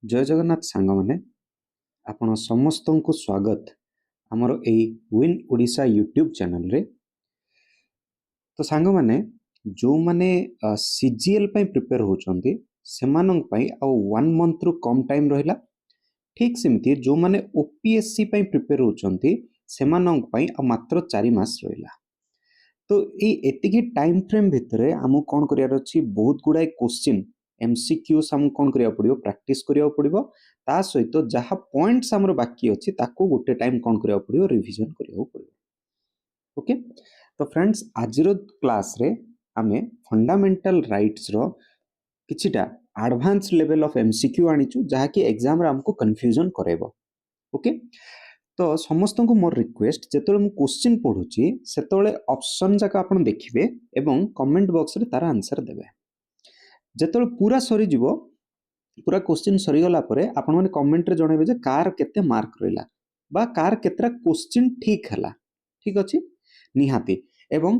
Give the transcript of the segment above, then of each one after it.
जय जगन्नाथ सांग मैंने आपण समस्त को स्वागत आमर एई विन ओडिशा यूट्यूब चैनल रे। तो सांग मैंने जो माने सीजीएल प्रिपेयर होचंती सेमानंक पई आ 1 मंथ रु कम टाइम रहिला। ठीक सेमती जो माने ओपीएससी प्रिपेयर होचंती सेमानंक पई आ मात्र 4 मास रहिला। तो ये एतिकी टाइम फ्रेम भितर आमको कौन करार अच्छी बहुत गुड़ाए क्वेश्चन एमसीक्यूज आमको कौन करिया पड़िबो प्रैक्टिस करिया पड़िबो ता सहित जहाँ पॉइंट्स हमर बाकी अच्छी ताको गोटे टाइम कौन करिया पड़िबो रिवीजन करिया पड़िबो। ओके तो फ्रेंड्स आज क्लास रे आमे फंडामेंटल राइट्स रो किछिटा एडवांस लेवल ऑफ एमसीक्यू आनिचु जहाँ की एग्जाम रे हमको कंफ्यूजन करेबो। ओके तो समस्त को मोर रिक्वेस्ट जेतोले मु क्वेश्चन पढुची सेतोले ऑप्शन जाक आपण देखिबे एवं कमेंट बॉक्स रे तार आंसर देबे। जेतोले पूरा सरी जीवो पूरा क्वेश्चन सरी गला परे आपण माने कमेंट रे जणेबे जे कार केते मार्क रहिला बा कार केतरा क्वेश्चन ठीक हला। ठीक अछि निहाती एवं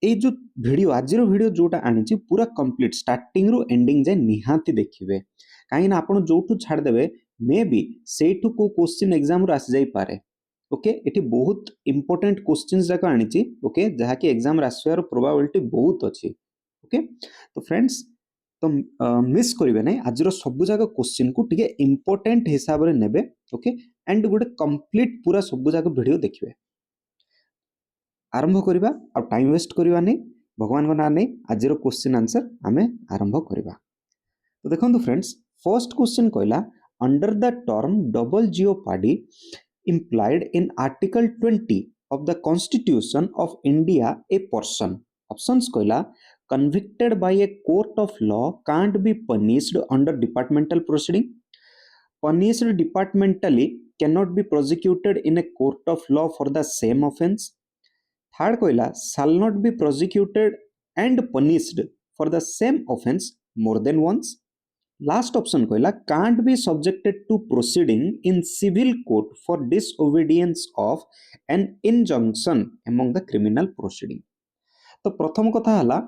ए जो वीडियो आज वीडियो जोटा आनिची पूरा कंप्लीट स्टार्टिंग रु एंडिंग जाय निहाती देखिबे काहे ना आपण जोटू छाड़ देबे मे बी सेठू को क्वेश्चन एग्जाम रो आसी जाई पारे। ओके एठी बहुत इंपोर्टेंट क्वेश्चंस जाक आनिची ओके जहा कि एग्जाम रे आसवार प्रोबेबिलिटी बहुत अछि। ओके तो फ्रेंड्स तो मिस करिवे नै आज रो सब जाक क्वेश्चन को टिके इंपोर्टेंट हिसाब रे नेबे। ओके एंड गुड कंप्लीट पूरा सब जाक वीडियो देखिबे। आरंभ करिबा आ टाइम वेस्ट करिवा नै भगवान को ना नै आज रो क्वेश्चन आंसर आमे आरंभ करिबा। तो देखंतु फ्रेंड्स फर्स्ट क्वेश्चन कहला under the term double jeopardy implied in article 20 of the constitution of India a person options कहला convicted by a court of law can't be punished under departmental proceeding, punished departmentally cannot be prosecuted in a court of law for the same offense, third कहला shall not be prosecuted and punished for the same offense more than once, last option कहला can't be subjected to proceeding in civil court for disobedience of an injunction among the criminal proceeding। तो प्रथम कथा हला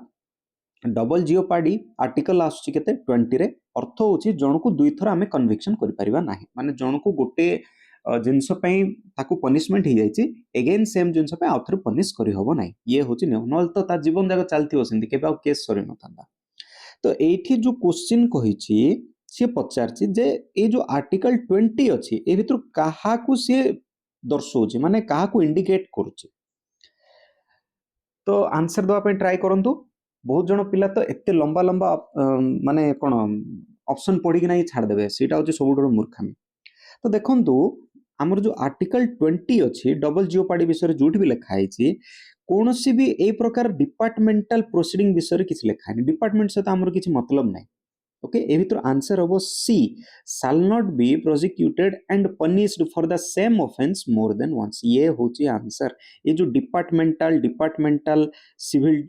double jeopardy article आसुची केते 20 रे अर्थ होची जणको दुई थर आमे कन्विक्शन करि परिबा नाही माने जणको गोटे जिंस पई ताकू पनिशमेंट ही जाईची अगेन सेम जिंस पई आउथर पनिश करि होबो नाही ये होची नॉल तो ता जीवन जाक चलती होसिंदी केबे आ केस सरी नथांदा। तो एठी जो क्वेश्चन कहिछि से पचारछि जे ए जो आर्टिकल 20 अछि ए भितर काहा को से दर्शौछि माने काहा को इंडिकेट करूछि। तो आंसर दवा पे ट्राई करंतु बहुत जण पिला तो एते लंबा लंबा माने कोन ऑप्शन पढी कि नाही छाड़ देबे सेटा होछि सबुडर मूर्खामी। तो देखंतु हमर जो आर्टिकल 20 अछि डबल जियोपार्डी विषय जोठी भी लिखा आइछि कोनोसी भी ए प्रकार डिपार्टमेंटल प्रोसीडिंग विषय किछ लिखा है डिपार्टमेंट से हमर किछ मतलब नाही। ओके ए भितर आंसर होबो सी shall not be prosecuted and punished for the same offense more than once ये होची आंसर। ये जो departmental civil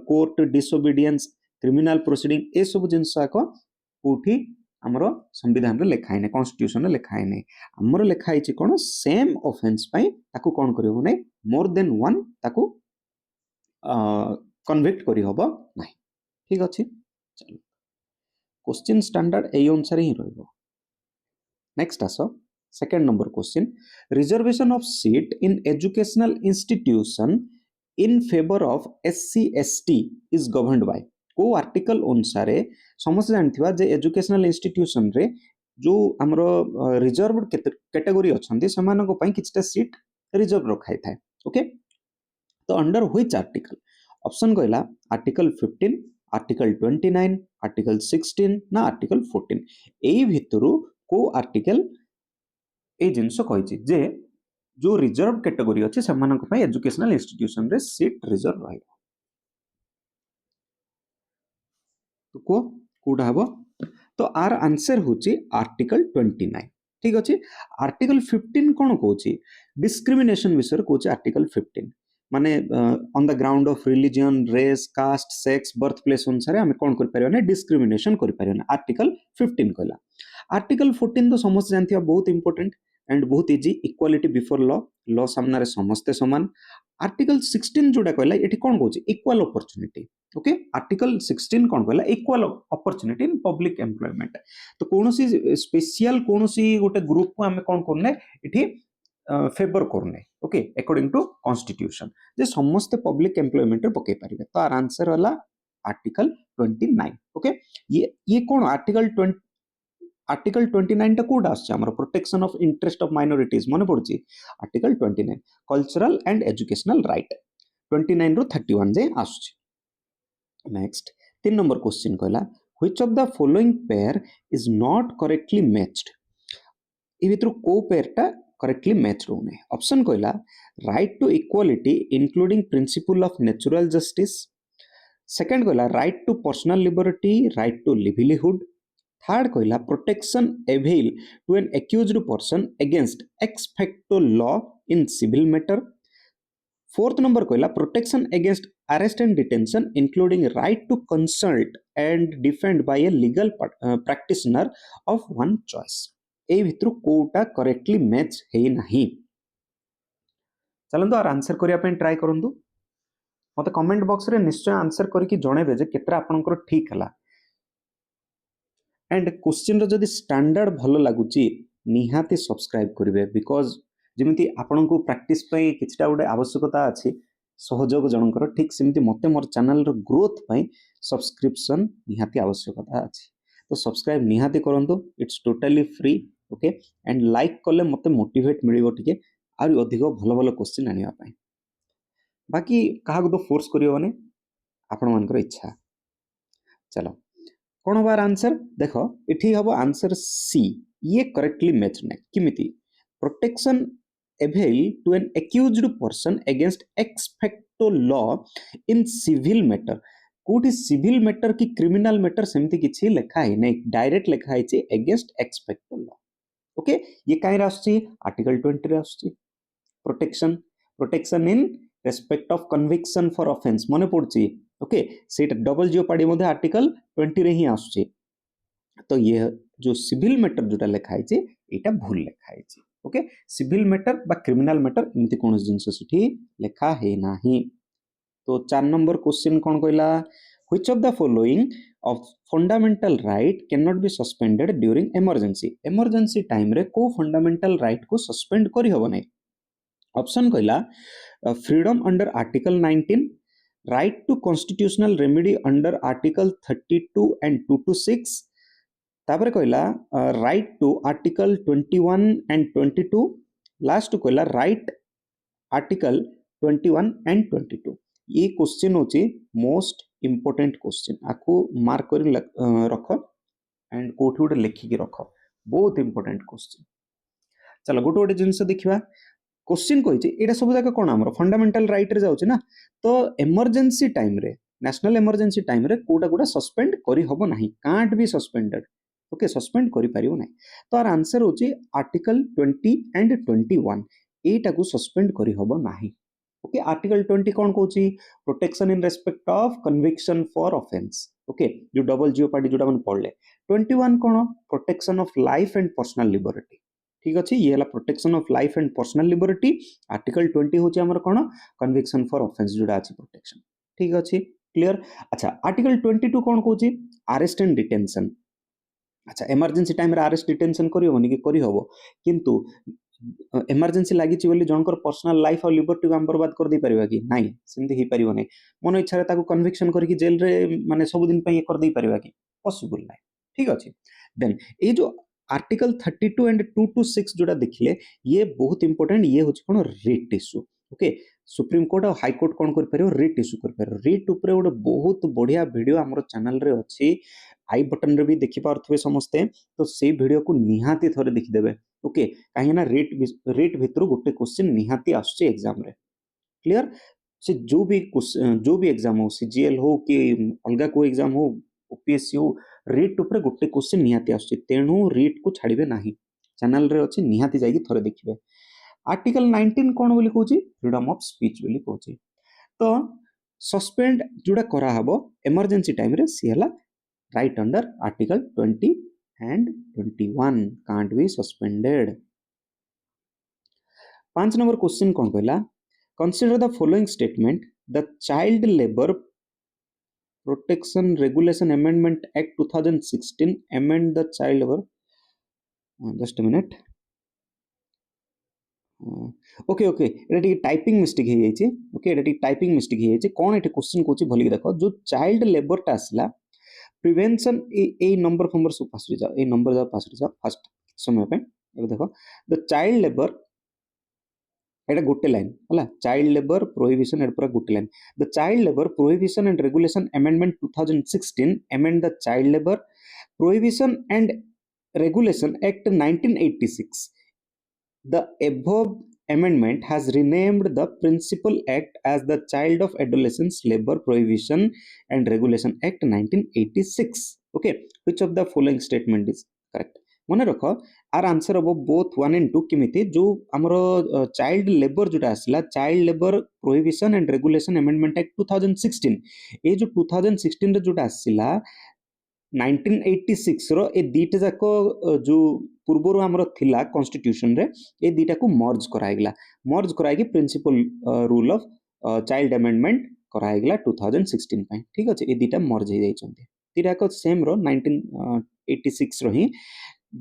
court disobedience criminal proceeding ए सब जिंसा को कोठी हमरो संविधान रे लिखा है कॉन्स्टिट्यूशन रे लिखा है हमरो लिखा है कोन सेम ऑफेंस पई ताकू कोन करियो नै मोर देन वन ताकू कन्विक्ट करी होबो नाही। ठीक अछि चलो क्वेश्चन स्टैंडर्ड ए अनुसार ही रहइबो। नेक्स्ट आसो second number question reservation of seat in educational institution in favour of SC ST is governed bye को आर्टिकल अनुसार समस्त जानथिबा जे एजुकेशनल इंस्टीट्यूशन रे जो हमरो रिजर्व्ड कैटेगरी अछंती समानको पई किछटा सीट रिजर्व रखाई थाए। ओके तो अंडर व्हिच आर्टिकल ऑप्शन कहला आर्टिकल 15 आर्टिकल 29 आर्टिकल 16 ना आर्टिकल 14 एई भितरु को आर्टिकल ए जिंस कहिछि जे जो रिजर्व कैटेगरी अछि समानक पई एजुकेशनल इंस्टीट्यूशन रे सीट रिजर्व रहइबो। तो कोडा हबो तो आर आंसर होछि आर्टिकल 29। ठीक अछि आर्टिकल 15 कोन कहछि डिस्क्रिमिनेशन विषय कहछि आर्टिकल 15 माने on the ground of religion race caste sex birth place अनुसार हम कोन कर परियो ने डिस्क्रिमिनेशन कर परियो ना आर्टिकल 15 कहला। आर्टिकल 14 तो समस्त जानथिया बहुत इंपोर्टेंट एंड बहुत easy equality before law law सामना रे समस्ते समान आर्टिकल 16 जोटा कहला एठी कोन कहूची इक्वल अपॉर्चुनिटी ओके आर्टिकल 16 कोन कहला equal opportunity in public employment तो कोनोसी स्पेशल कोनोसी गोटे ग्रुप को हमें कोन करने एठी फेवर करने ओके अकॉर्डिंग टू कॉन्स्टिट्यूशन जे समस्त पब्लिक एम्प्लॉयमेंट रे पके पारिबे तो आर आंसर वाला आर्टिकल 29 ओके ये कौन आर्टिकल 29 टा कोड आछे हमर protection of interest of minorities मने पड़छि article 29 cultural and educational right 29 रो 31 जे आछे नेक्स्ट 3 नंबर क्वेश्चन कहला which of the following pair is not correctly matched ए भितर को पेयर टा करेक्टली मैच होने ऑप्शन कहला right to equality including principle of natural justice second कहला right to personal liberty right to livelihood third कहला protection avail to an accused person against ex facto law in civil matter fourth number कहला protection against arrest and detention including right to consult and defend by a legal practitioner of one choice ए भितर कोटा correctly match है नहीं चलंतु our answer करिया पे try करंतु मते कमेंट बॉक्स रे निश्चय आंसर करके जणेबे जे केतरा आपनकर ठीक हला एंड क्वेश्चन रो जदी स्टैंडर्ड भलो लागुची निहाती सब्सक्राइब करिवे बिकॉज जेमिति आपनको प्रैक्टिस पे किछटा गोटे आवश्यकता अछि सहयोग जनकर ठीक सेमिति मते मोर चैनल रो ग्रोथ पे सब्सक्रिप्शन निहाती आवश्यकता अछि तो सब्सक्राइब निहाती करंतु it's totally free okay and like कले मते मोटिवेट मिलिबो टिके आरो अधिक भलो भलो क्वेश्चन आनिया पाए बाकी काहा तो फोर्स करियो माने आपण मानकर इच्छा चलो कोन बार आंसर देखो इठी हबो आंसर सी ये करेक्टली मैच नै किमिति protection avail to an accused person against ex facto law in civil matter कोठी सिविल मैटर की क्रिमिनल मैटर सेमति किछि लेखा है नै डायरेक्ट लेखा है छि against ex facto law okay ये काई रास्ती आर्टिकल 20 रे आछी protection in respect of conviction for offence मने पड़छि ओके सेटा डबल जियोपाडी मध्ये आर्टिकल 20 रे ही आछी तो ये जो सिविल मैटर जोटा लेखा है छि एटा भूल लेखा है छि ओके सिविल मैटर बा क्रिमिनल मैटर इमिति कोन जिंस सिठी लेखा है नाही तो 4 नंबर क्वेश्चन कोन कहला which of the following of fundamental right cannot be suspended during emergency time रे को fundamental right को suspend करी हबो नै ऑप्शन कहला freedom under article 19 right to constitutional remedy under article 32 and 226 तापर कहला right to article 21 and 22 last कहला right article 21 and 22 ये क्वेश्चन होची मोस्ट इंपोर्टेंट क्वेश्चन आको मार्क कर रख एंड कोठी गोटे लिखिकी रख बहुत इंपोर्टेंट क्वेश्चन चलो गोटे गोटे जिनस देखिबा क्वेश्चन कहिछि एटा सब जाक कोन हमर फंडामेंटल राइट रे जाउछि ना तो इमरजेंसी टाइम रे नेशनल इमरजेंसी टाइम रे कोटा कोटा सस्पेंड करी हबो नाही can't be suspended okay suspend करी परिबो नाही तो आर आंसर होछि आर्टिकल 20 एंड 21 एटा को सस्पेंड करी हबो नाही ओके आर्टिकल 20 कौन कहूची protection in respect of conviction for offence okay जो डबल जियोपाडी जोटा मन पड़ले 21 कौन protection of life and personal liberty ठीक अछि ये हला protection of life and personal liberty article 20 होची हमर कोन कन्विक्शन फॉर ऑफेंस जोटा अछि प्रोटेक्शन ठीक अछि क्लियर अच्छा आर्टिकल 22 कौन कहूची अरेस्ट एंड डिटेंशन अच्छा इमरजेंसी टाइम रे अरेस्ट डिटेंशन करियो होनी कि करि हबो किंतु इमरजेंसी लागि छि बोली जनकर पर्सनल लाइफ और लिबर्टी को हम बर्बाद कर दे परिबा कि नाही सिंधी ही परिबो नै मन इच्छा रे ताको कन्विक्शन करके जेल रे माने सब दिन पई कर दे परिबा कि पॉसिबल नै ठीक अछि देन ए जो आर्टिकल 32 एंड 226 जोटा देखिले ये बहुत इंपोर्टेंट ये होछि कोन writ issue okay supreme court और हाई कोर्ट कोन कर परियो रिट इशू कर परियो रिट ऊपर गोटे बहुत बढ़िया वीडियो हमरो चैनल रे अछि आई बटन रे भी देखि पारथबे समस्ते तो से वीडियो को निहाती थोरे देखि देबे ओके कहीं ना रेट भितर गोटे क्वेश्चन निहाती आछे एग्जाम रे क्लियर से जो भी एग्जाम हो सीजीएल हो कि अलगा को एग्जाम हो ओपीएससी हो रेट ऊपर गोटे क्वेश्चन निहाती आछे तेणु रेट को छाड़िबे नाही चैनल रे अछि निहाती जाई थोरे देखिबे आर्टिकल 19 कोन बोली कहूची फ्रीडम ऑफ स्पीच बोली कहूची तो सस्पेंड जोड़ा करा हबो इमरजेंसी टाइम रे सी हला right under article 20 and 21 can't be suspended 5 number question कौन कहला consider the following statement the child labour protection regulation amendment act 2016 amend the child labor just a minute okay okay Etah T typing mistake हो जाइए okay एटा T typing mistake हो जाइए कौन ये question कौन भल देख जो चाइल्ड लेबर टा आसला प्रिवेंशन ए नंबर फंबर सब पास जाओ ए नंबर जाओ पास जाओ फास्ट समय पे ये देखो द चाइल्ड लेबर एटा गोटे लाइन है चाइल्ड लेबर प्रोहिबिशन एटा पूरा गोटे line the child labour prohibition and regulation amendment 2016 amend the child labor prohibition and regulation act 1986. The above amendment has renamed the principal act as the Child of Adolescence Labor Prohibition and Regulation Act 1986. Okay, which of the following statement is correct? मन रख our answer हम both 1 and 2 केमिति जो आमर child labour जोटा आसला child labour prohibition and regulation amendment act 2016 ए जो 2016 रे जोटा आसला 1986 रो ए दीटा जाक जो पूर्वर आमर थिला कॉन्स्टिट्यूशन रे ए दीटा को मर्ज कराइगी principal rule of child amendment कराइगला 2016 पे ठीक अछि ए दीटा मर्ज हो जाइछन्ते दीटा को सेम रो 1986 रो ही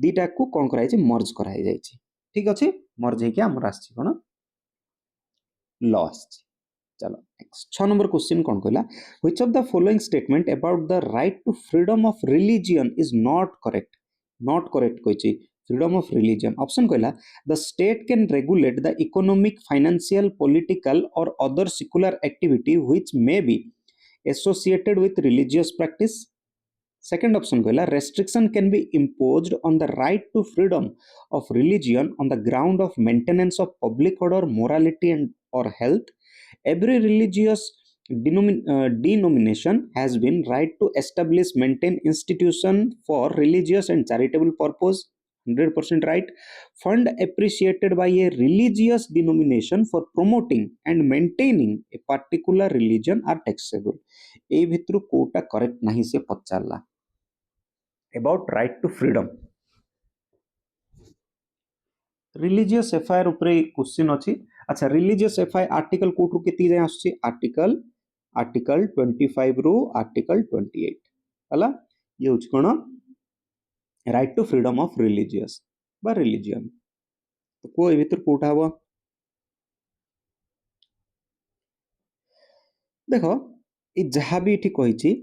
दीटा को कोन कराइ छै मर्ज कराइ जाय छै ठीक अछि मर्ज हे के हमर आछि कोन लॉस चलो नेक्स्ट 6 नंबर क्वेश्चन कौन कहला which of the following statement about the right to freedom of religion is not correct कहछि फ्रीडम ऑफ रिलीजियन ऑप्शन कहला the state can regulate the economic financial political or other secular activity which may be associated with religious practice second option कहला restriction can be imposed on the right to freedom of religion on the ground of maintenance of public order morality and or health every religious denomination has been right to establish maintain institution for religious and charitable purpose 100% right fund appreciated by a religious denomination for promoting and maintaining a particular religion are taxable ए भितरु कोटा correct नहीं से पचारला about right to freedom religious FIR ऊपर question अछि अच्छा religious FIR article कोटू केती जाय आछी आर्टिकल 25 रो आर्टिकल 28 हला ये होछ कोन right to freedom of religious बा रिलीजियन तो को ए भीतर कोटा हबो देखो ए जहां भी इठी कहिछि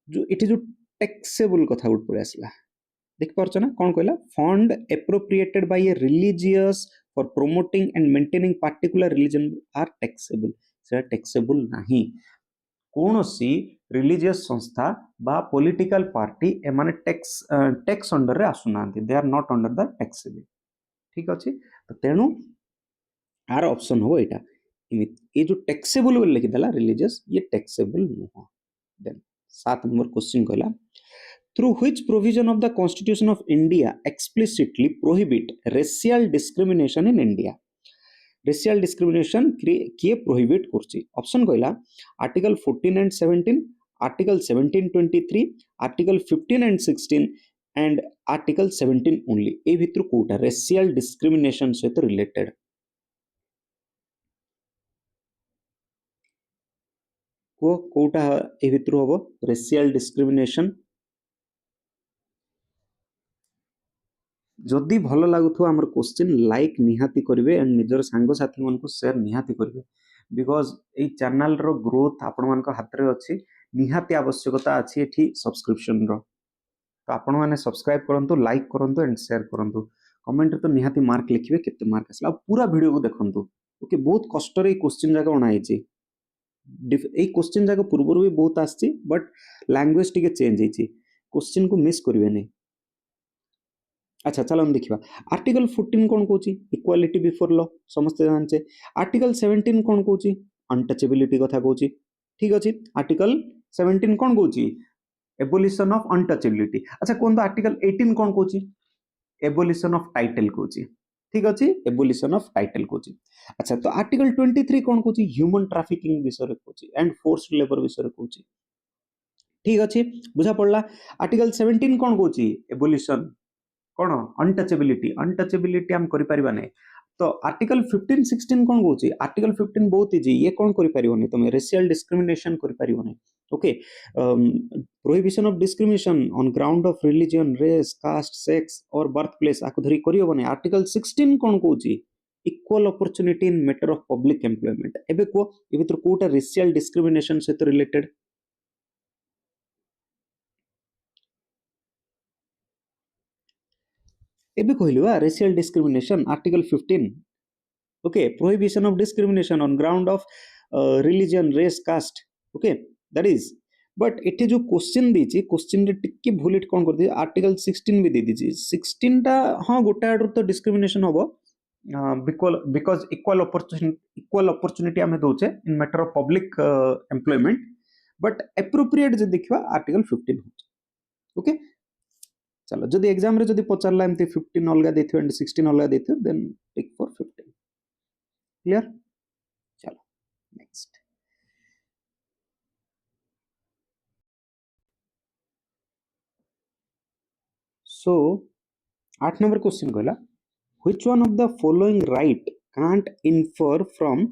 जो इठी जो टैक्सेबल कथा उठ पड़े आसला देख पारछ ना कौन कहला fund appropriated by a religious for promoting and maintaining particular religion are taxable से टैक्सेबल नाही कौन सी रिलीजियस संस्था बा पॉलिटिकल पार्टी ए माने टैक्स अंडर रे आसुना they are not under the taxable ठीक अछि तो तेनु आर ऑप्शन हो एटा ये जो टैक्सेबल बोल लिखि देला रिलीजियस ये टैक्सेबल नुह देन 7 नंबर क्वेश्चन कहला through which provision of the Constitution of India explicitly prohibit racial discrimination in India racial discrimination किए prohibit करछि ऑप्शन कहला article 14 and 17 article 1723 article 15 and 16 and article 17 only ए भितर Kota racial discrimination सहित related को कोटा ए भितर हबो racial discrimination जदि भल लगुथो हमर क्वेश्चन लाइक निहाती करिवे एंड निजर सांग साथी मन को शेयर निहाती करिवे बिकॉज ए चैनल रो ग्रोथ आपण मन को हाथ रे अछि निहाती आवश्यकता अछि एठी सब्सक्रिप्शन रो तो आपण माने सब्सक्राइब करंतु लाइक करंतु एंड शेयर करंतु कमेंट रे तो निहाती मार्क लिखिवे केते मार्क आसला पूरा वीडियो को देखंतु ओके बहुत कष्ट रे क्वेश्चन जागा बनाई छी ए क्वेश्चन जागा पूर्व भी बहुत आछि बट लैंग्वेज टिके चेंज हिची क्वेश्चन को मिस करिवे नै अच्छा चलो हम देखिबा आर्टिकल 14 कोन कहूची इक्वालिटी बिफोर लॉ समस्त जानचे आर्टिकल 17 कोन कहूची अनटचेबिलिटी कथा कहूची ठीक अछि आर्टिकल 17 कोन कहूची एबोलिशन ऑफ अनटचेबिलिटी अच्छा कोन तो आर्टिकल 18 कोन कहूची एबोलिशन ऑफ टाइटल कहूची ठीक अछि एबोलिशन ऑफ टाइटल कहूची अच्छा तो आर्टिकल 23 कोन कहूची ह्यूमन ट्रैफिकिंग विषय रे कहूची एंड फोर्स्ड लेबर विषय रे कहूची ठीक अछि बुझा पड़ला आर्टिकल 17 कोन कहूची एबोलिशन कौन अनटचेबिलिटी हम करि परिबा नै तो आर्टिकल 15 16 कौन कहूँ आर्टिकल 15 बहुत इजी ये कौन कर पारिबनी तुम रेशियल डिस्क्रिमिनेशन कर पारिबनी okay prohibition of discrimination on ground of religion race caste sex or birth place आको धरी करियबनी आर्टिकल 16 कौन कहूँ equal opportunity in matter of public employment एबे को ए भितर कोटा रेशियल डिस्क्रिमिनेशन सहित रिलेटेड एबे कहलिवा racial discrimination article 15 okay prohibition of discrimination on ground of religion race caste okay that is but एटे जो क्वेश्चन दीची क्वेश्चन रे टिके भूलिट कोन कर दी आर्टिकल 16 भी दे दीची 16 टा हां गोटा आडर तो डिस्क्रिमिनेशन होबो बिकॉज इक्वल अपॉर्चुनिटी हमें दोचे in matter of public employment but appropriate जे देखिबा आर्टिकल 15 होचे ओके चलो जदि एग्जाम रे जदि पचारला एमती 15 अलगा देथियो एंड 16 अलगा देथियो देन टिक फॉर 15 क्लियर चलो नेक्स्ट सो 8 नंबर क्वेश्चन कहला which one of the following right can't infer from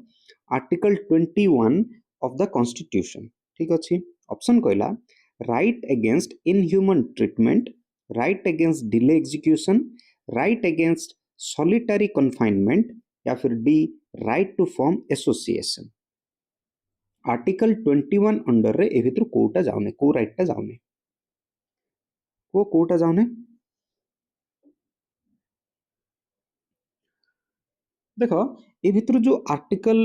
article 21 of the constitution ठीक अछि ऑप्शन कहला right against inhuman treatment right against delay execution right against solitary confinement या फिर D right to form association article 21 under रे ए भितर कोटा जाउने को right टा जाउने को कोटा जाउने देखो ए भितर जो आर्टिकल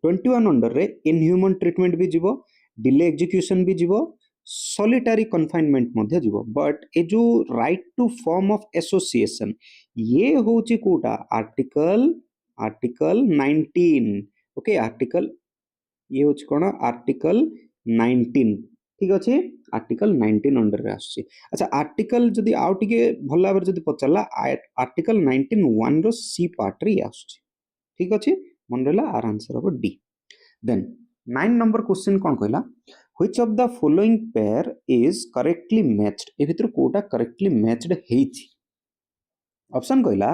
21 अंडर रे इनह्यूमन ट्रीटमेंट भी जीवो डिले एग्जीक्यूशन भी जीवो सॉलिटरी कन्फाइनमेंट मध्य जीवो बट ए जो right to form of association ये होची कोटा आर्टिकल आर्टिकल 19 ओके आर्टिकल ये होची कोन आर्टिकल 19 ठीक अछि आर्टिकल 19 अंडर रे आछि अच्छा आर्टिकल जदि आउ टिके भल्ला बार जदि पचला आर्टिकल 19 1 रो सी पार्ट रे आछि ठीक अछि मन रहला आर आंसर हो डी देन 9 नंबर क्वेश्चन कोन कहला which of the following pair is correctly matched ए भितर कोटा करेक्टली मैच्ड हेछि ऑप्शन कहला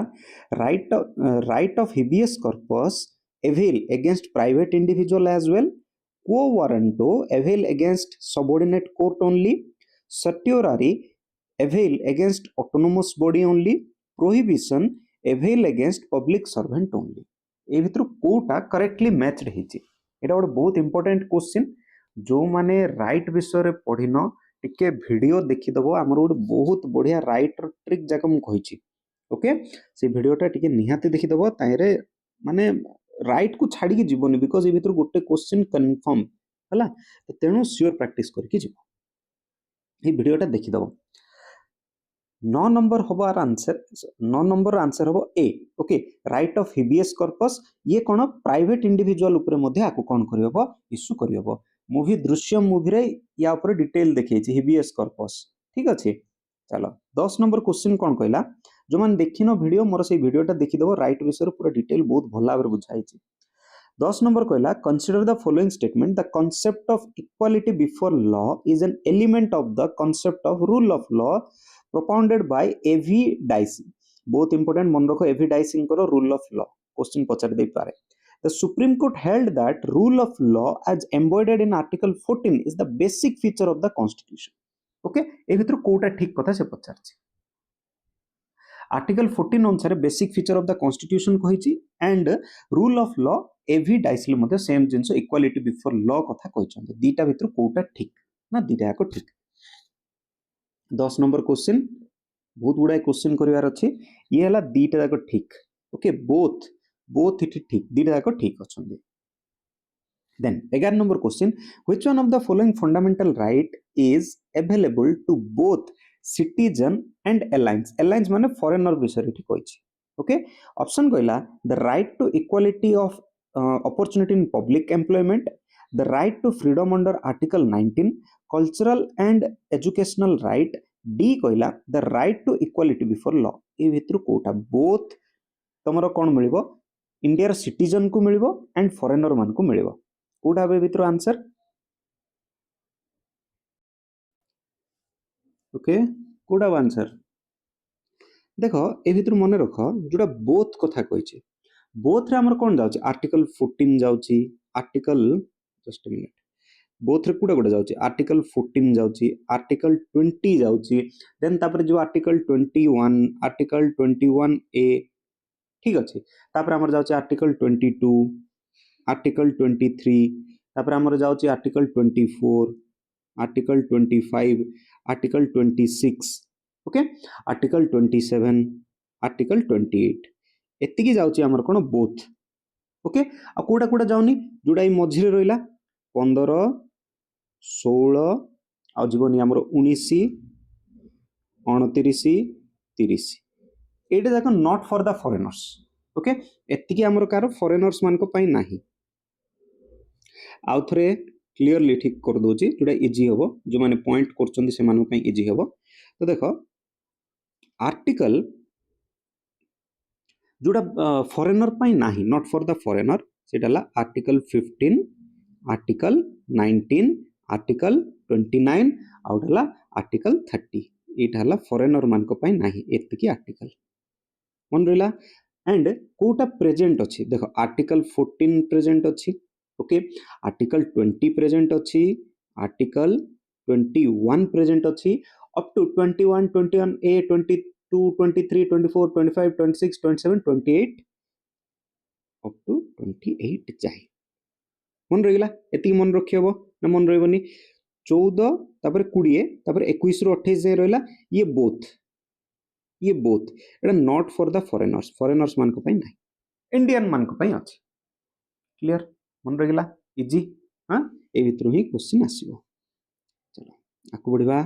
right of habeas corpus avail against private individual as well quo warranto avail against subordinate court only certiorari avail against autonomous body only prohibition avail against public servant only ए भितर कोटा correctly matched हेछि एटा गोटे बहुत important question जो माने right विषय रे पढिनो टिके वीडियो देखि दबो हमर गोटे बहुत बढ़िया राइट ट्रिक जाक मु कहिछि ओके से वीडियोटा टिके निहाती देखि दबो ताइरे माने राइट को छाड़ी के जीवनी बिकॉज ए भितर गोटे क्वेश्चन कंफर्म हला तेणु श्योर प्रैक्टिस करके जीव ए वीडियोटा देखि दबो 9 नंबर होबो आर आंसर 9 नंबर आंसर होबो ए okay right of habeas corpus ये कोन प्राइवेट इंडिविजुअल ऊपर मध्ये आको कोन करियबो इशू करियबो मूवी दृश्यम मूवी रे या ऊपर डिटेल देखैछि हिबियस कॉर्पस ठीक अछि चलो 10 नंबर क्वेश्चन कोन कहला जो मान देखिनो वीडियो मोर से वीडियोटा देखि दबो राइट विषय पूरा डिटेल बहुत भला भाबरे बुझाइछि 10 नंबर कहला consider the following statement the concept of equality before law is an element of the concept of rule of law propounded by A.V. Dicey बहुत इंपोर्टेंट मन रखो A.V. Dicey को रूल ऑफ लॉ क्वेश्चन पचार दे पारे The Supreme Court held that rule of law as embodied in Article 14 is the basic feature of the Constitution. Okay, ए भितर कोटा ठीक कथा से पचारछि article 14 अनुसार basic feature of the constitution कहिछि and rule of law A V डाइसले मध्ये same जिंस equality before law कथा कहिछन्ते दीटा भितर कोटा ठीक ना दीटा को ठीक 10 नंबर क्वेश्चन बहुत गुडा क्वेश्चन करिवार अछि ये हला दीटा जाको ठीक ओके बोथ इट ठीक दीटा जाको ठीक अछन्ते then 11 number question which one of the following fundamental right is available to both citizen and aliens माने फॉरेनर विषय रे ठीक होइछि ओके ऑप्शन कहला the right to equality of opportunity in public employment the right to freedom under article 19 cultural and educational right D कहला the right to equality before law ए भितर कोटा बोथ तमरो कोन मिलिबो इंडिया सिटीजन को मिलिबो and foreigner मान को मिलिबो कोटा बे भितर आंसर ओके कोटा आंसर देख ए भितर मन रख जोटा बोथ कथा कही बोथ रे हमर कोन जाउची आर्टिकल 14 जाउची आर्टिकल जस्ट मिनिट बोथ रे कुडा कुडा जाउची आर्टिकल 14 जाउची आर्टिकल 20 जाउची देन तापर जो आर्टिकल 21 आर्टिकल 21 ए ठीक अछि तापर हमर जाउची आर्टिकल 22 आर्टिकल 23 तापर हमर जाउची article 24 article 25 article 26 okay article 27 article 28 एतिकी जाउची हमर कोन बोथ ओके आ कोडा कोडा जाउनी जोडा ई मझिरे रहिला 15 16 आ जीवनी हमर 19 29 30 एटा जाक not for the foreigners okay एतिकी हमर कार फॉरेनर्स मान को पई नाही आउ थरे क्लियरली ठीक कर दोची जोडा इजी हबो जो माने पॉइंट करचंदी से मानु पई इजी हबो तो देखो आर्टिकल जोडा फॉरेनर पई नाही नॉट फॉर द फॉरेनर सेटाला आर्टिकल 15 आर्टिकल 19 आर्टिकल 29 आउटला आर्टिकल 30 एटाला फॉरेनर मान को पई नाही एतिकी आर्टिकल मन रहिला एंड कोटा प्रेजेंट अछि देखो आर्टिकल 14 प्रेजेंट अछि ओके आर्टिकल 20 प्रेजेंट अछि आर्टिकल 21 प्रेजेंट अछि up to 21 21 A 22 23 24 25 26 27 28 up to 28 जाय मन रहिला एति मन रखियबो ना मन रहबनी 14 तापर 20 तापर 21 रो 28 जाय रहला ये both Etah not for the foreigners मान को पई नाही इंडियन मान को पई अछि क्लियर मन रहिला इजी हां ए भितरु ही क्वेश्चन आसीबो चलो आकु बढ़िबा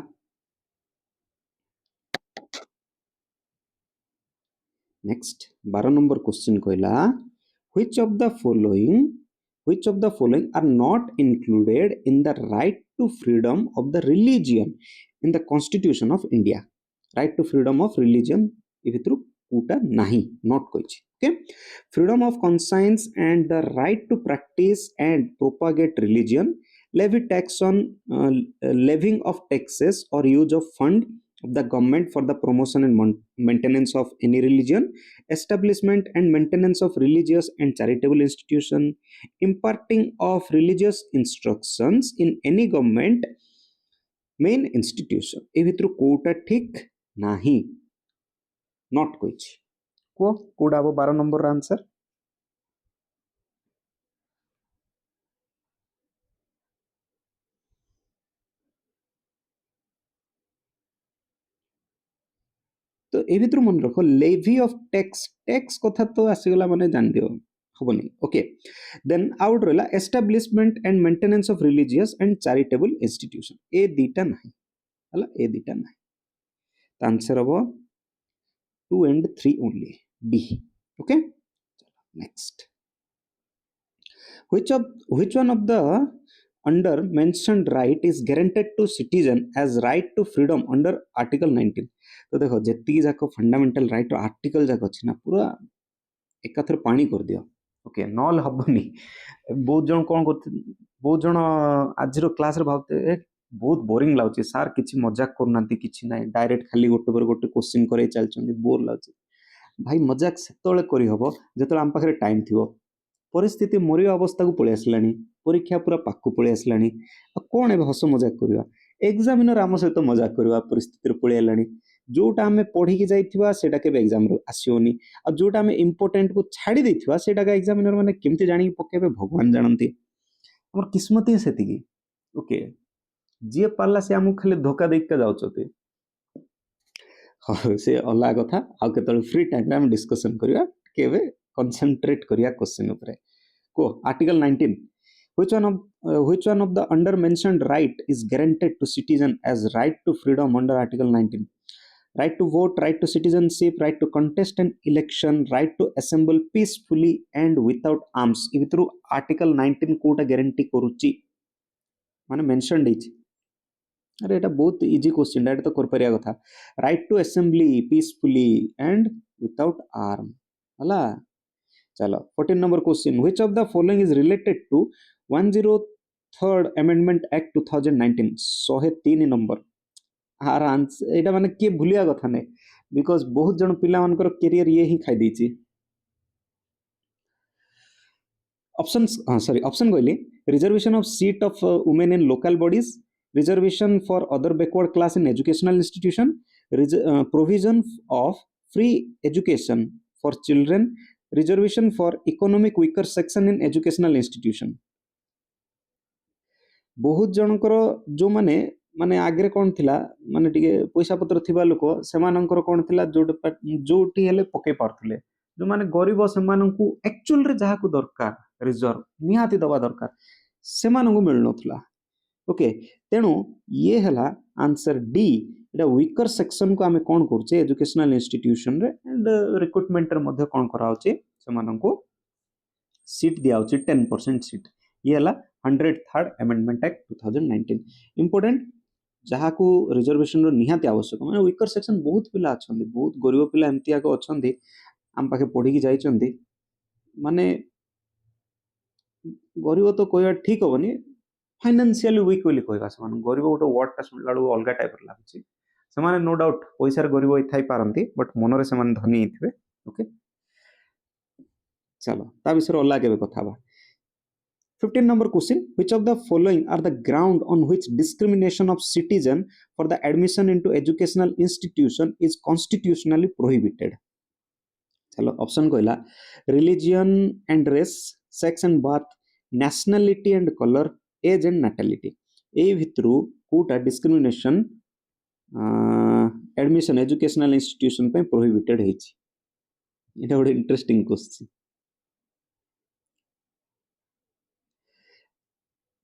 नेक्स्ट 12 नंबर क्वेश्चन कहला which of the following are not included in the right to freedom of the religion in the constitution of India right to freedom of religion ए भितरु कोटा नाही not कहिछि okay freedom of conscience and the right to practice and propagate religion levy tax on levying of taxes or use of fund of the government for the promotion and maintenance of any religion establishment and maintenance of religious and charitable institution imparting of religious instructions in any government main institution ए भितरु कोटा ठीक नाही not कहिछि को कोडा 12 number answer तो ए भितर मन रखो levy of tax कथा तो आसीगला माने जान दियो हबनी ओके देन आउट रहला establishment and maintenance of religious and charitable institution ए दीटा नाही हला ए दीटा नाही त आंसर हबो 2 and 3 only D okay next which one of the under mentioned right is guaranteed to citizen as right to freedom under article 19 तो देखो जेती जाको फंडामेंटल राइट आर्टिकल जाको अछि ना पूरा एकाथर पानी कर दियो ओके नॉल हबनी बहुत जन कोन करते बहुत जन आजिरो क्लास रे भाबते बहुत बोरिंग लाउची सर किछि मजाक करनांती किछि नाही डायरेक्ट खाली गोटे पर गोटे क्वेश्चन करे चलचंदी बोर लाउची भाई मजाक सेतोले करी हबो जेतोले हम पाखरे टाइम थिवो परिस्थिति मोरी अवस्था को पळे आसलानी परीक्षा पूरा पाकु पळे आसलानी कोन ए हस मजाक करबा एग्जामिनर आम सहित मजाक करबा परिस्थिति पळे आलानी जोटा आमे पढ़ी की जाइथिबा सेटा के एग्जाम रो आसियोनी आ जोटा आमे इंपोर्टेंट को छाडी देथिबा सेटा का एग्जामिनर माने केमति जानि पकेबे भगवान जानंती हमर किस्मत ही सेति की ओके जे पारला से हमु खाली धोखा देख के जाउछते हाँ से अल्लाह कथा आ केतल फ्री टाइम रे हम डिस्कशन करिया केबे कंसंट्रेट करिया क्वेश्चन ऊपर को article 19 which one of the under mentioned right is guaranteed to citizen as right to freedom under article 19 right to vote right to citizenship right to contest an election right to assemble peacefully and without arms इ भितरु article 19 Kota guarantee करूची माने mentioned is अरे एटा बहुत easy question एटा तो कर परिया कथा right to assembly peacefully and without arm हला चलो 14 number question which of the following is related to 103rd amendment act 2019 103 number आर आंसर एटा माने के भूलिया कथा नै बिकज बहुत जन पिला मानकर कैरियर ये ही खाई देछि। ऑप्शन सॉरी ऑप्शन कहली reservation of seat of women in local bodies, reservation for other backward class in educational institution, provision of free education for children, reservation for economic weaker section in educational institution. बहुत जनकर जो माने माने आगे कौन थिला माने टिके पैसा पत्र थिबा लोक सेमानंकर कौन थिला जोटी हेले पके पारथले, जो माने गरीब सेमानंकु एक्चुअल रे जहा को दरकार रिजर्व निहाती दबा दरकार सेमानंकु मिल नथला। ओके तेणु ये हला आंसर डी। एटा वीकर सेक्शन को आमे कोन करछे एजुकेशनल इंस्टीट्यूशन रे एंड रिक्रूटमेंट रे मध्ये कोन करा होचे सेमानंकु सीट दिया होचे 10% सीट। ये हला 103rd अमेंडमेंट एक्ट 2019 इंपोर्टेंट जहाँ को रिजर्वेशन निहाती आवश्यक माने वीकर सेक्शन बहुत पिला अछंदी, बहुत गरीब पिला एमती आको अछंदी आम पाखे पढ़ी की जाइचंदी माने गरीब तो कहवा ठीक होबनी फाइनेंशियली वीक बोली कहवा से गरीब गोटे वर्ड टा सुनला अलग टाइप लगुच से नो डाउट पैसार गरीब थी पारती बट मनरे से धनी थे। ओके चलो ता विषय अलग के कथा। 15 number question, which of the following are the ground on which discrimination of citizen for the admission into educational institution is constitutionally prohibited? चलो ऑप्शन कहला religion and race, sex and birth, nationality and colour, age and natality. ए भितरु कोटा discrimination admission educational institution पे prohibited हेछि? एटा गोटे interesting question.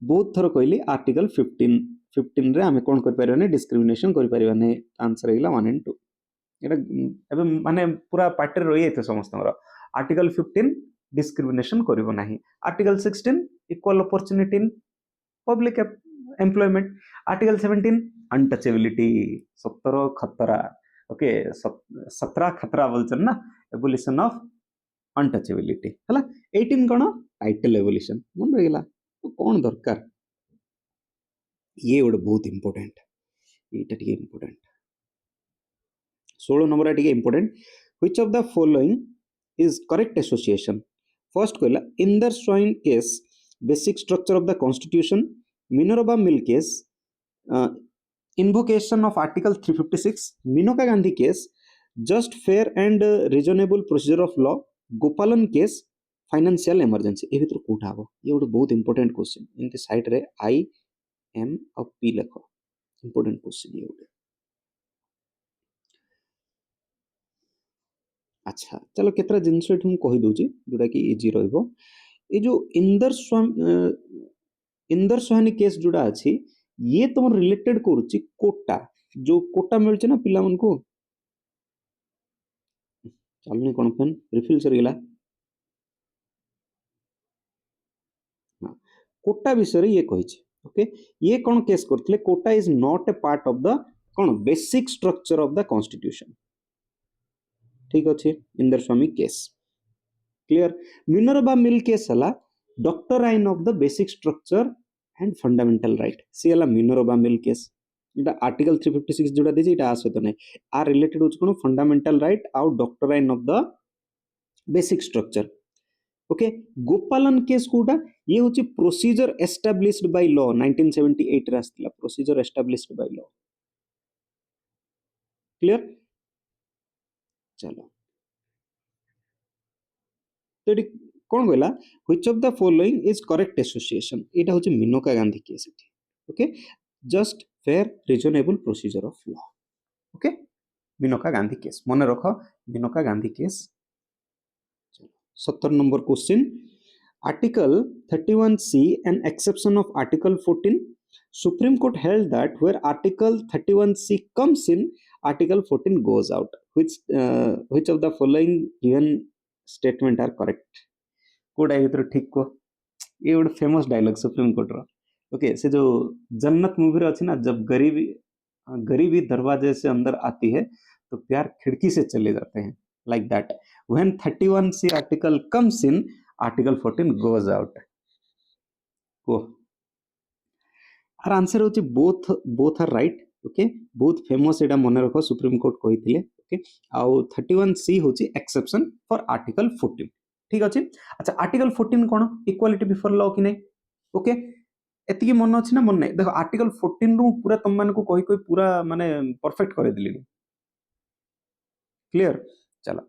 बहुत थर कहली आर्टिकल 15 रे आमे कोन कर परबने डिस्क्रिमिनेशन कर परबने। आंसर हैला 1 and 2। एटा एबे माने पूरा पार्टी रही एते समस्तमरा आर्टिकल 15 डिस्क्रिमिनेशन करिवो नाही, article 16 equal opportunity in public employment, article 17 untouchability 17 खतरा। ओके 17 खतरा बोलछन ना एबोलिशन ऑफ अनटचेबिलिटी हला। 18 कोन टाइटल एबोलिशन मन रहिला तो कौन दरकार ये गोटे बहुत इंपोर्टेंट ये इंपोर्टेंट। 16 नंबर टिके important. Which of the following is correct association? First कहला Indra Sawhney case basic structure of the constitution, Minerva Mill case invocation of article 356, Maneka Gandhi case just fair and reasonable procedure of law, Gopalan case financial emergency. ए भितर कोठा हो ये गोटे बहुत important question एमती side रे आई एम और पी लेख इंपोर्टेंट क्वेश्चन ये गोटे। अच्छा चलो केतरा जिनस एठू कहि दोची जोटा कि इजी रहइबो। ए जो इंदर स्वामी केस जोड़ा अछि ये तुम रिलेटेड करूची कोटा, जो कोटा मिलছে ना पिला मन को चलनी कोन पेन रिफिल सरीला कोटा विषय ये कही। ओके ये कौन केस करथिले? कोटा is not a part of the कौन basic structure of the constitution. ठीक अच्छे Indra Swami case clear. Minerva Mill case हला doctrine of the basic structure and fundamental right C हला मिनर्वा मिल केस। इटा आर्टिकल 356 जोड़ा देछि इटा आसे तो नै आ रिलेटेड होछ कोन फंडामेंटल राइट आउ doctrine of the basic structure. Okay Gopalan case कोटा ये होची प्रोसीजर एस्टाब्लिश्ड बाय लॉ 1978 रे आस्तिला procedure established by law. Clear चलो तो एटी कोन कहला which of the following is correct association? एटा होची मेनका गांधी केस एटी। Okay just fair reasonable procedure of law. Okay Maneka Gandhi case मन रखो Maneka Gandhi case. 17 number question, article 31C an exception of article 14, Supreme Court held that where article 31C comes in article 14 goes out, which of the following given statement are correct? Code आई तो ठीक को ये ଗୋଟେ famous dialogue supreme court रो। Okay से जो जन्नत movie रे अछि ना जब गरीबी दरवाजे से अंदर आती है तो प्यार खिड़की से चले जाते हैं, like that when 31C article comes in article 14 goes out। को आर आंसर होची बोथ आर राइट। ओके बहुत फेमस एटा मन रखो सुप्रीम कोर्ट कहिथिले। ओके आउ 31C होची एक्सेप्शन फॉर आर्टिकल 14 ठीक अछि। अच्छा आर्टिकल 14 कोन इक्वालिटी बिफोर लॉ कि नै ओके एतिकी मन अछि ना मन नै देखो आर्टिकल 14 रु पूरा तुम मान को कोई पूरा माने परफेक्ट करे दिली क्लियर चलो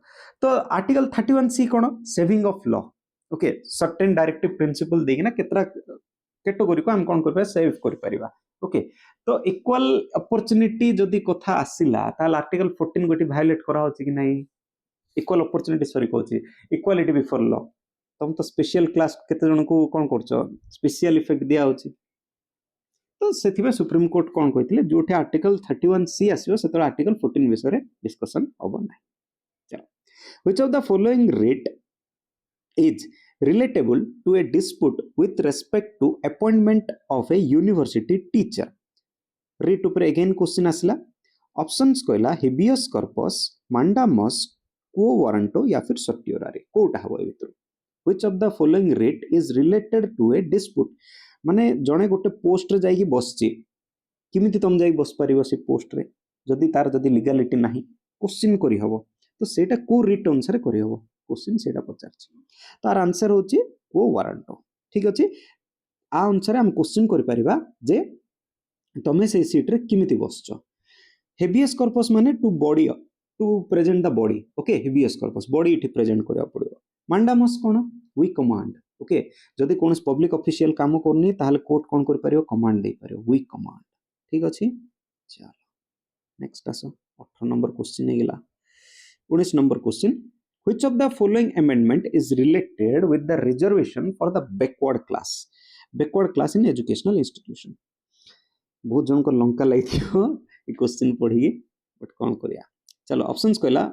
तो आर्टिकल 31C कोन saving of law okay certain directive principle देखिना केतरा कैटेगरी को हम कोन करबा सेव कर परिबा ओके तो इक्वल अपॉर्चुनिटी जदी कथा आसिला ताल आर्टिकल 14 गोटी वायलेट करा होची कि नै इक्वल अपॉर्चुनिटी सॉरी कहूची इक्वालिटी बिफोर लॉ तुम तो स्पेशल क्लास केते जन को कोन करछो स्पेशल इफेक्ट दिया होची तो सेथिबे सुप्रीम कोर्ट कोन कहितले जोठी आर्टिकल 31C आसीबो सेतो आर्टिकल 14 विषय रे डिस्कशन होबो नै चलो which of the following rate is relatable to a dispute with respect to appointment of a university teacher rate ऊपर अगेन क्वेश्चन आसला ऑप्शंस कहला habeas corpus mandamus quo warranto या फिर certiorari कोटा हबो ए भितर which of the following rate is related to a dispute माने जणे गोटे पोस्ट रे जाई बसची किमिति तुम जाई बस परिबो से पोस्ट रे जदी तार जदी लीगलिटी नाही क्वेश्चन करी हबो तो सेटा को रेट अनुसार करी हबो क्वेश्चन सेटा पचारछि तार आंसर होची को वारंटो ठीक अछि आ अनुसार हम क्वेश्चन करि परिबा जे तमे से सीट रे किमिति बसचो हेबियस कॉर्पस माने to body to present the body okay habeas corpus body इठी प्रेजेंट करिया पड़िबो mandamus कोन वी कमांड ओके जदी कोनस पब्लिक ऑफिशियल काम करनी ताहले कोर्ट कोन करि परियो कमांड दे परियो वी कमांड ठीक अछि चलो नेक्स्ट आसो 18 नंबर क्वेश्चन हेगला 19 number question which of the following amendment is related with the reservation for the backward class in educational institution बहुत जन को लंका लाइथियो ई क्वेश्चन पढ़ी बट कोन करिया चलो ऑप्शंस कहला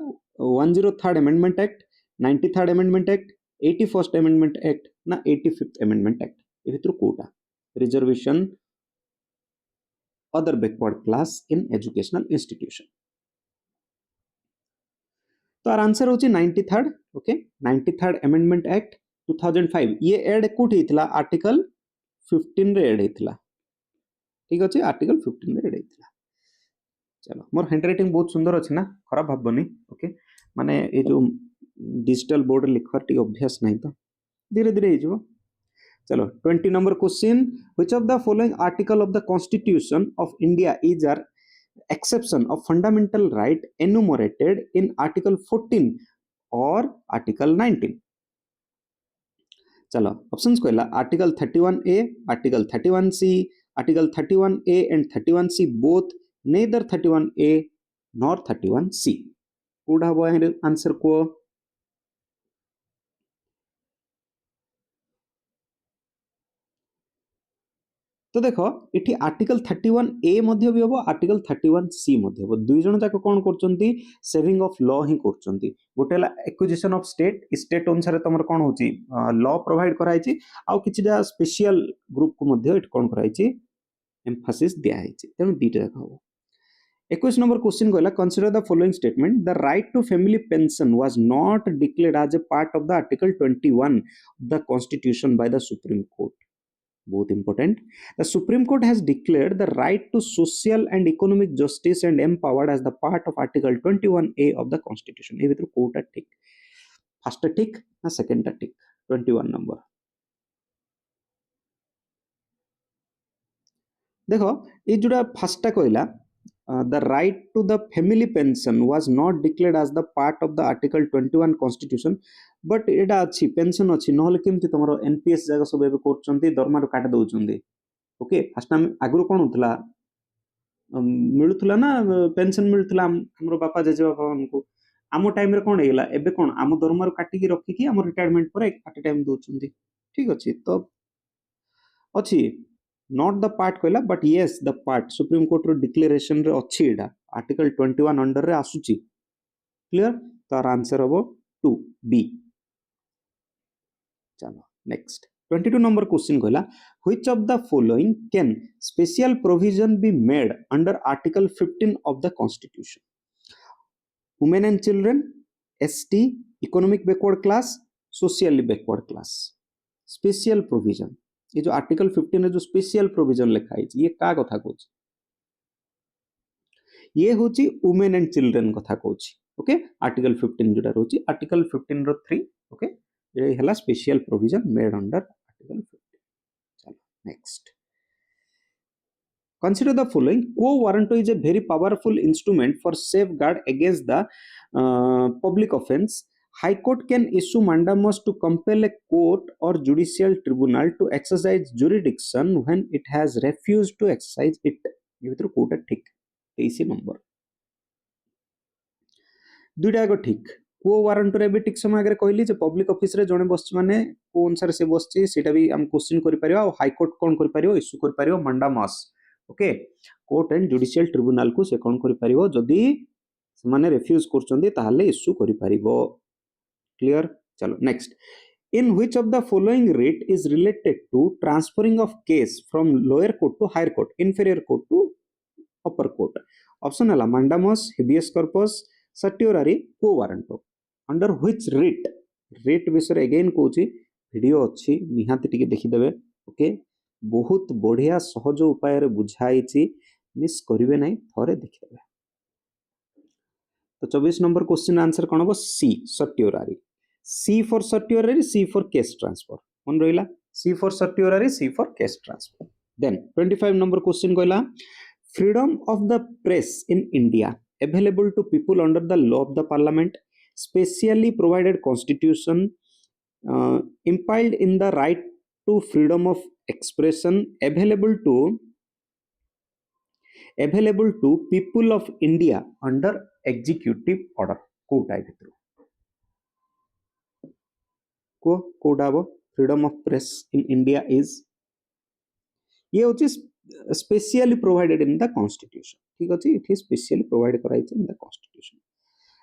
103rd amendment act 93rd amendment act 81st amendment act ना 85th amendment act ए भितर कोटा reservation other backward class in educational institution तो आर आंसर होची 93rd okay 93rd amendment act 2005 ये ऐड कोठी हितला आर्टिकल 15 रे ऐड हितला ठीक अछि आर्टिकल 15 रे ऐड हितला चलो मोर हैंडराइटिंग बहुत सुंदर अछि ना खराब भाबनी ओके माने ए जो डिजिटल बोर्ड लिखवार टी अभ्यास नहीं तो धीरे धीरे हे जो चलो 20 number question which of the following article of the constitution of India is are exception of fundamental right enumerated in article 14 or article 19 चलो ऑप्शंस कहला article 31A article 31C article 31A and 31C both neither 31A nor 31C कोडा हबो answer को तो देखो इठी article 31A मध्ये भी हबो आर्टिकल 31C मध्ये हबो दुई जण जाक कोन करचंती सेविंग ऑफ लॉ ही करचंती गोटेला एक्विजिशन ऑफ स्टेट अनुसार तमर कोन होची लॉ प्रोवाइड कराइची आ किछिदा स्पेशल ग्रुप को मध्ये इट कोन कराइची एम्फासिस दिया हैची तेनु दीटा जाक हबो 21 नंबर क्वेश्चन कहला consider the following statement the right to family pension was not declared as a part of the article 21 of the constitution by the supreme court बहुत important the supreme court has declared the right to social and economic justice and empowered as the part of article 21A of the constitution ए भितर कोटा ठीक first ठीक ना second ठीक 21 number देखो ये जोड़ा first कहला the right to the family pension was not declared as the part of the article 21 constitution but एटा अछि पेंशन अछि नहले केमति तमरो एनपीएस जागा सब एबे करचंती दरमा रो काट दउचंदी ओके फर्स्ट टाइम आगुरो कोन होतला मिलुतला ना पेंशन मिलुतला हमरो बापा जेजे बापा हमको आमो टाइम रे कोन हेला एबे कोन आमो दरमा रो काटी की रखी की हमर रिटायरमेंट पर एट टाइम दउचंदी ठीक अछि तो अछि not the part कहला but yes the part supreme court रो डिक्लेरेशन रे अछि एटा आर्टिकल 21 अंडर रे आसुची क्लियर तार आंसर हबो 2 बी चलो नेक्स्ट 22 नंबर क्वेश्चन कहला which of the following can special provision be made under article 15 of the constitution women and children st economic backward class socially backward class special provision ये जो article 15 रे जो special provision लिखा है ये का कथा कहछ ये होची वुमेन एंड चिल्ड्रेन कथा कहूची ओके आर्टिकल 15 जोटा रहउची आर्टिकल 15 रो 3 ओके ये हला special provision made under article 15 चलो next consider the following quo warranto is a very powerful instrument for safeguard against the public offense. High Court can issue mandamus to compel a court or judicial tribunal to exercise jurisdiction when it has refused to exercise it. ये भीतर कोटा ठीक 23 number दुईटा आग ठीक को warrant रे भी ठीक समय आगे कहली जे पब्लिक ऑफिस रे जणे बसछि माने को अनुसार से बसछि सेटा भी हम क्वेश्चन करि परियो आ हाई कोर्ट कोन करि परियो इश्यू करि परियो mandamus okay court and judicial tribunal को से कोन करि परियो जदी से माने रिफ्यूज करचंदी ताहाले इश्यू करि परिबो क्लियर चलो next in which of the following writ is related to transferring of case from lower court to higher court inferior court to upper court option है mandamus habeas corpus certiorari quo warranto under which writ विषय again कहूँ video अच्छी निहाती टिके देखिदेवे okay बहुत बढ़िया सहज उपाय रे बुझाई मिस करिवे नहीं थरे देखिदेवे तो 24 नंबर क्वेश्चन आंसर कौन हम C certiorari C for certiorari C for case transfer मन रहिला C for certiorari C for case transfer then 25 number question कहला freedom of the press in India available to people under the law of the parliament specially provided constitution impiled in the right to freedom of expression available to people of India under executive order कोटा भितर को कोटा अब freedom of press in India is ये होची specially provided in the constitution ठीक अछि it is specially provided कराइछ in the constitution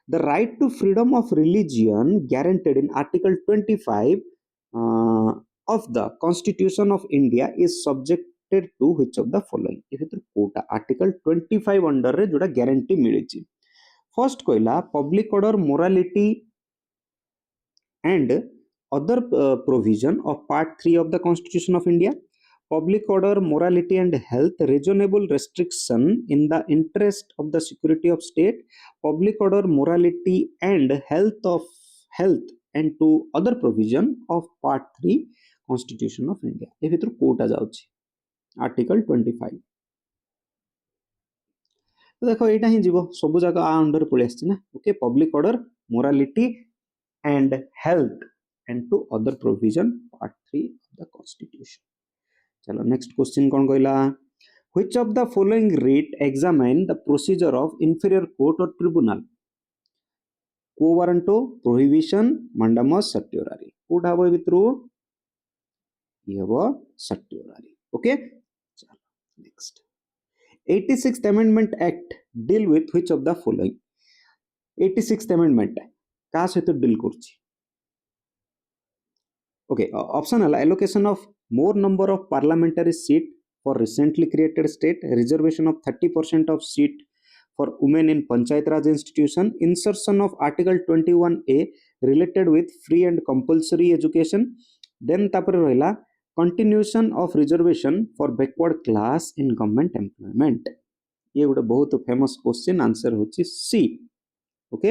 the right to freedom of religion guaranteed in article 25 of the constitution of India is subjected to which of the following ये भितर Kota article 25 under रे जोटा guarantee मिलिछि first कहला public order morality and other provision of part 3 of the constitution of India public order morality and health reasonable restriction in the interest of the security of state public order morality and health and to other provision of part 3 constitution of India ए भितर Kota जाउछि article 25 तो देखो एटा ही जीवो सब जगह आ under पळे आछि ना okay public order morality and health and to other provision part 3 of the constitution चलो नेक्स्ट क्वेश्चन कौन कहला which of the following writ examine the procedure of inferior court or tribunal quo warranto prohibition mandamus certiorari code हबो भितरु ये हबो certiorari okay चलो next 86th amendment act deal with which of the following 86th amendment का सहित deal करछि okay option है allocation of more number of parliamentary seat for recently created state reservation of 30% of seat for women in panchayat raj institution insertion of article 21A related with free and compulsory education then tapare rahila continuation of reservation for backward class in government employment ये गोटे बहुत famous question answer होची सी okay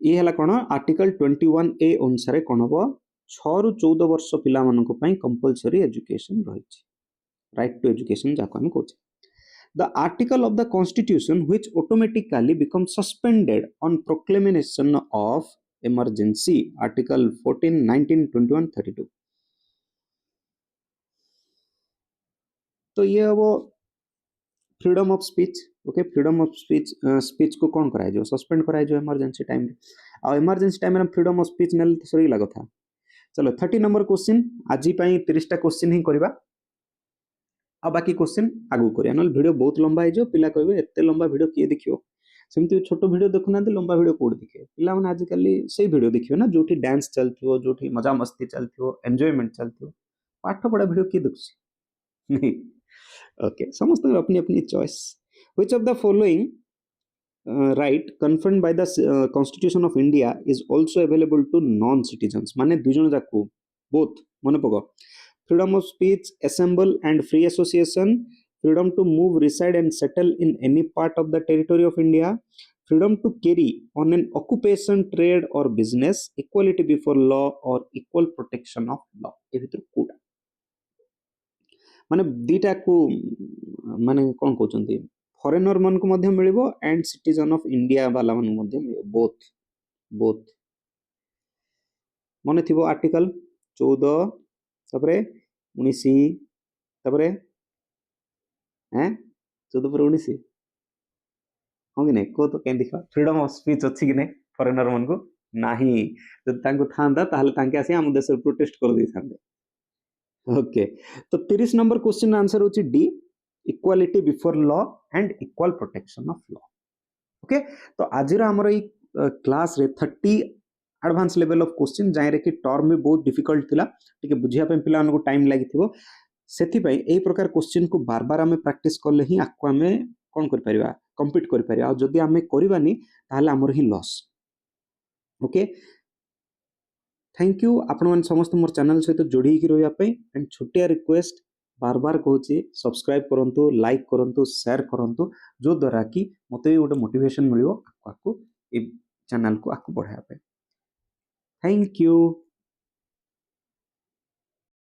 ये हला कोन article 21A अनुसार कोन हबो 6 रु 14 वर्ष पिला मानको पई कंपलसरी एजुकेशन रहिछि राइट टू एजुकेशन जाको हम कहै the article of the constitution which automatically becomes suspended on proclamation of emergency article 14 19 21 32 तो ये वो freedom of speech okay freedom of speech को कौन कराय जो सस्पेंड कराय जो इमरजेंसी टाइम रे आ इमरजेंसी टाइम रे फ्रीडम ऑफ स्पीच नेल सरी लागो था चलो 30 नंबर क्वेश्चन आज पई 30 टा क्वेश्चन ही करबा आ बाकी क्वेश्चन आगु करिया नल वीडियो बहुत लंबा है जो पिला कहबे एते लंबा वीडियो किए देखियो सेमती छोट वीडियो देखुना लंबा वीडियो कोड देखिए पिला माने आज कल से वीडियो देखियो ना जोठी डांस चलथियो जोठी मजा मस्ती चलथियो एन्जॉयमेंट चलथियो पाठ पढ़ा वीडियो की देखछि नहीं ओके समस्त अपनी अपनी choice which of the following right confirmed by the constitution of India is also available to non citizens माने दुजन जाको both मने पको freedom of speech assemble and free association freedom to move, reside and settle in any part of the territory of India, freedom to carry on an occupation, trade or business, equality before law or equal protection of law। ए भितर कोडा माने दीटा को माने कोन कहउचंती foreigner मन को मध्य मिलिबो and citizen of India वाला मन मध्य मिलिबो both both मने थिबो आर्टिकल 14 तबरे 19 तबरे हैं 14 पर 19 हाँ कि नहीं को तो कहीं देखा फ्रीडम ऑफ स्पीच अच्छी कि नहीं फॉरेनर मन को नहीं जब तांको थांदा ताहले तांके आसी हम देश प्रोटेस्ट कर दी थांदे। ओके तो 30 नंबर क्वेश्चन आंसर होची D equality before law and equal protection of law. Okay तो आजिर हमर ई क्लास रे 30 एडवांस लेवल ऑफ क्वेश्चन जाय रे कि टर्म में बहुत डिफिकल्ट थिला ठीक है बुझिया पे पिला को टाइम लागि थिबो सेथि पई एई प्रकार क्वेश्चन को बार बार हमें प्रैक्टिस करले ही आको हमें कोन कर परिबा कंप्लीट कर परिबा जदि हमें करबानी ताहले हमर ही लॉस। ओके थैंक यू आपण मन समस्त मोर चैनल सहित जोड़ी की रहिया पे एंड छोटिया रिक्वेस्ट बार बार कहूची सब्सक्राइब करंतु लाइक करंतु शेयर करंतु जो द्वारा कि मते भी गोटे मोटिवेशन मिलियो आको ए चैनल को आको बढ़ाया पे। Thank you.